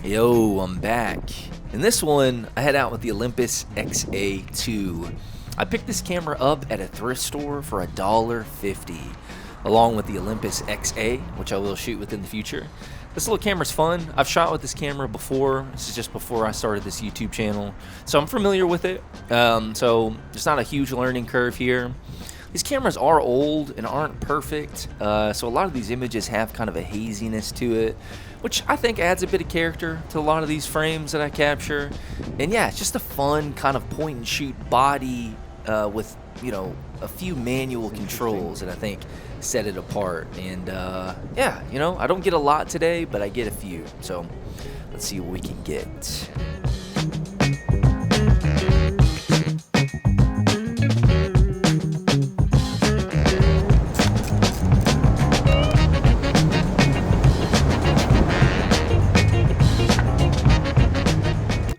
Yo, I'm back. In this one, I head out with the Olympus XA2. I picked this camera up at a thrift store for $1.50, along with the Olympus XA, which I will shoot with in the future. This little camera's fun. I've shot with this camera before. This is just before I started this YouTube channel, so I'm familiar with it. So there's not a huge learning curve here. These cameras are old and aren't perfect, so a lot of these images have kind of a haziness to it, which I think adds a bit of character to a lot of these frames that I capture. And yeah, it's just a fun kind of point and shoot body with, you know, a few manual controls that I think set it apart. And yeah, you know, I don't get a lot today, but I get a few. So let's see what we can get.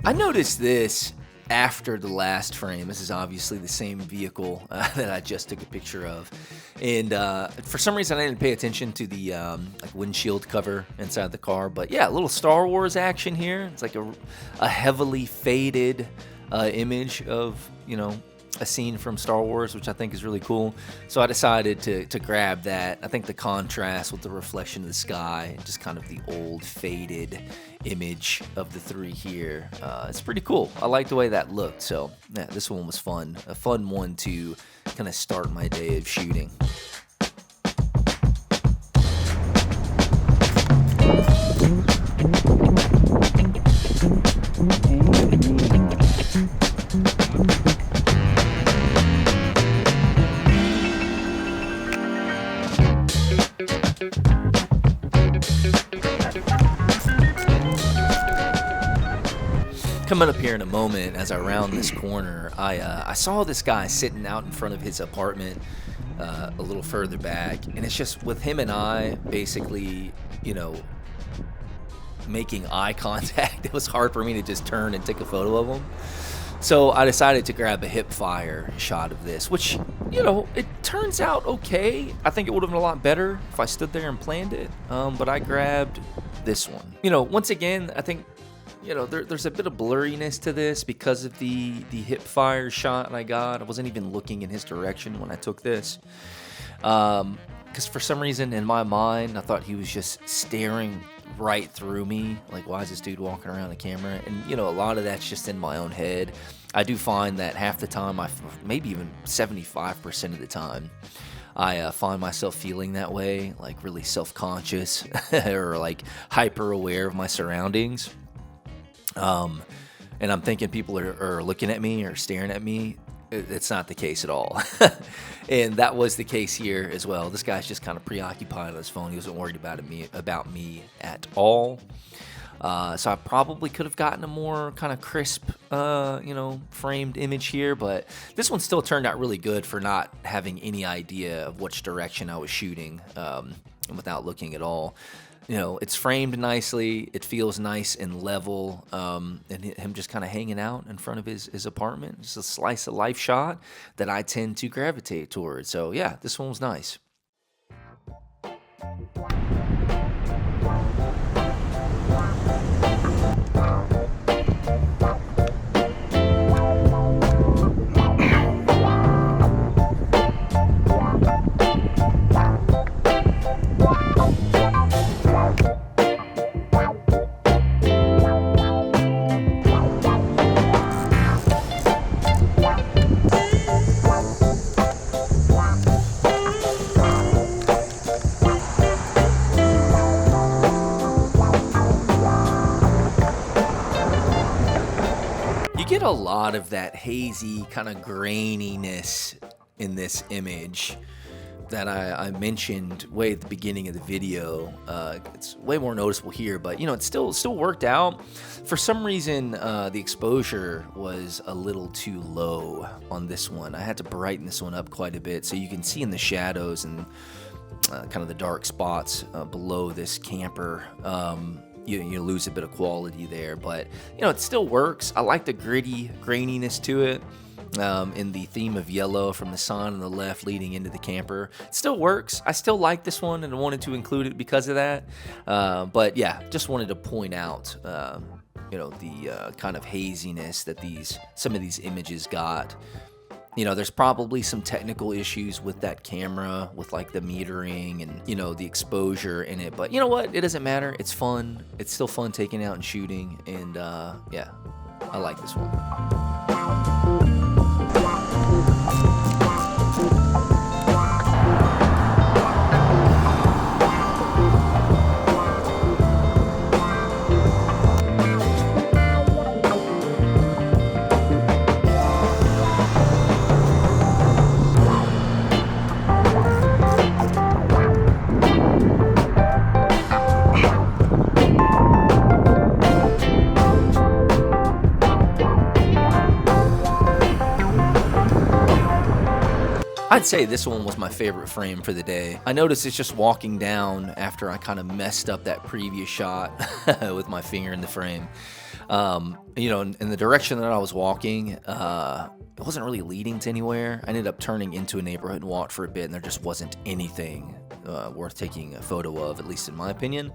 I noticed this after the last frame. This is obviously the same vehicle that I just took a picture of, and for some reason I didn't pay attention to the like windshield cover inside the car. But yeah, a little Star Wars action here. It's like a heavily faded image of, you know, a scene from Star Wars, which I think is really cool. So I decided to grab that. I think the contrast with the reflection of the sky, just kind of the old faded image of the three here, it's pretty cool. I like the way that looked. So yeah, this one was fun. A fun one to kind of start my day of shooting. Coming up here in a moment, as I round this corner, I saw this guy sitting out in front of his apartment a little further back, and it's just with him and I basically, you know, making eye contact. It was hard for me to just turn and take a photo of him. So I decided to grab a hip fire shot of this, which, you know, it turns out okay. I think it would have been a lot better if I stood there and planned it, but I grabbed this one. You know, once again, I think, you know, there's a bit of blurriness to this because of the hip fire shot I got. I wasn't even looking in his direction when I took this, because for some reason in my mind I thought he was just staring right through me. Like, why is this dude walking around the camera? And, you know, a lot of that's just in my own head. I do find that half the time, maybe even 75% of the time, I find myself feeling that way, like really self-conscious or like hyper aware of my surroundings. And I'm thinking people are looking at me or staring at me. It's not the case at all. And that was the case here as well. This guy's just kind of preoccupied on his phone. He wasn't worried about me at all. So I probably could have gotten a more kind of crisp, you know, framed image here, but this one still turned out really good for not having any idea of which direction I was shooting, and without looking at all. You know, it's framed nicely. It feels nice and level, and him just kind of hanging out in front of his apartment. Just a slice of life shot that I tend to gravitate towards. So yeah, this one was nice. Get a lot of that hazy kind of graininess in this image that I mentioned way at the beginning of the video. It's way more noticeable here, but you know, it still worked out. For some reason, the exposure was a little too low on this one. I had to brighten this one up quite a bit so you can see in the shadows and kind of the dark spots below this camper. You lose a bit of quality there, but you know, it still works. I like the gritty graininess to it. in the theme of yellow from the sign on the left leading into the camper. It still works. I still like this one and I wanted to include it because of that. But yeah, just wanted to point out, the kind of haziness that some of these images got. There's probably some technical issues with that camera, with like the metering and, the exposure in it. But you know what? It doesn't matter. It's fun. It's still fun taking out and shooting. And yeah, I like this one. I'd say this one was my favorite frame for the day. I noticed it's just walking down after I kind of messed up that previous shot with my finger in the frame. In the direction that I was walking, it wasn't really leading to anywhere. I ended up turning into a neighborhood and walked for a bit, and there just wasn't anything worth taking a photo of, at least in my opinion.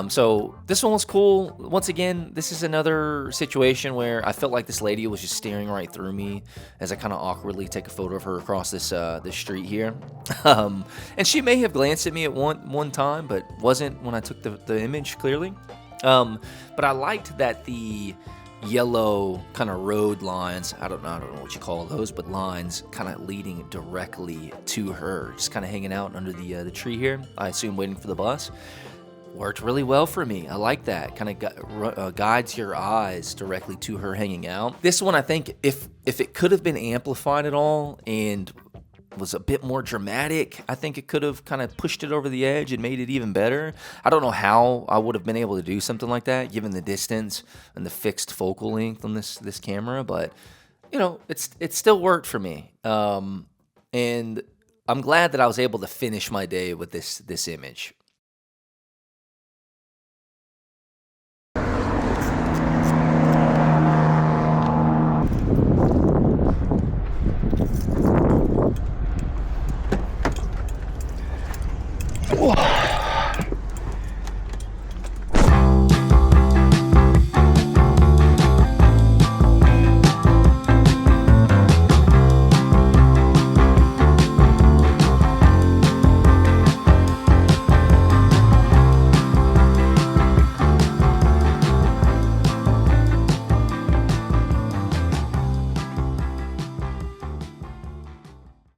So this one was cool. Once again, this is another situation where I felt like this lady was just staring right through me as I kind of awkwardly take a photo of her across this street here. And she may have glanced at me at one time, but wasn't when I took the image, clearly. But I liked that the yellow kind of road lines, I don't know what you call those, but lines kind of leading directly to her, just kind of hanging out under the tree here, I assume waiting for the bus, worked really well for me. I like that. Kind of guides your eyes directly to her hanging out. This one, I think if it could have been amplified at all and was a bit more dramatic, I think it could have kind of pushed it over the edge and made it even better. I don't know how I would have been able to do something like that given the distance and the fixed focal length on this camera, but it still worked for me. And I'm glad that I was able to finish my day with this image.